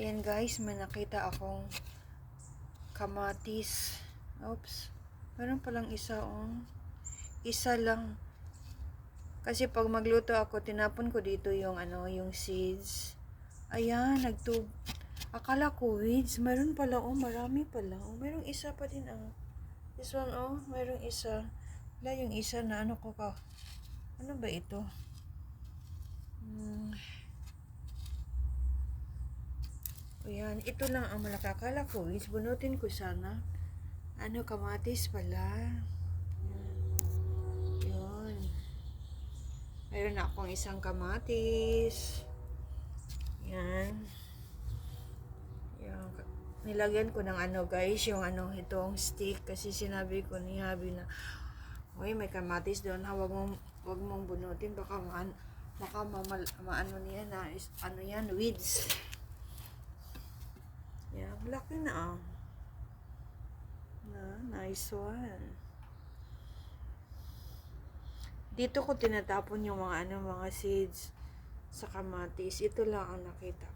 Ayan guys, may nakita akong kamatis. Oops. Meron palang isa Isa lang. Kasi pag magluto ako, tinapon ko dito yung yung seeds. Ayan, akala ko weeds. Meron pala marami pala. Merong isa pa din This one merong isa. Wala yung isa na ano ba ito? Ayan, ito lang ang malaki. Akala ko weeds. Bunutin ko sana. Kamatis pala. Yun. Meron na akong isang kamatis. Yan. Yan. Nilagyan ko ng guys, yung itong stick. Kasi sinabi ko ni Habi na, uy, may kamatis doon ha. Wag mong bunutin. Baka maano niya na, yan, weeds. Yan, laki na nice one. Dito ko tinatapon yung mga seeds sa kamatis. Ito lang ang nakita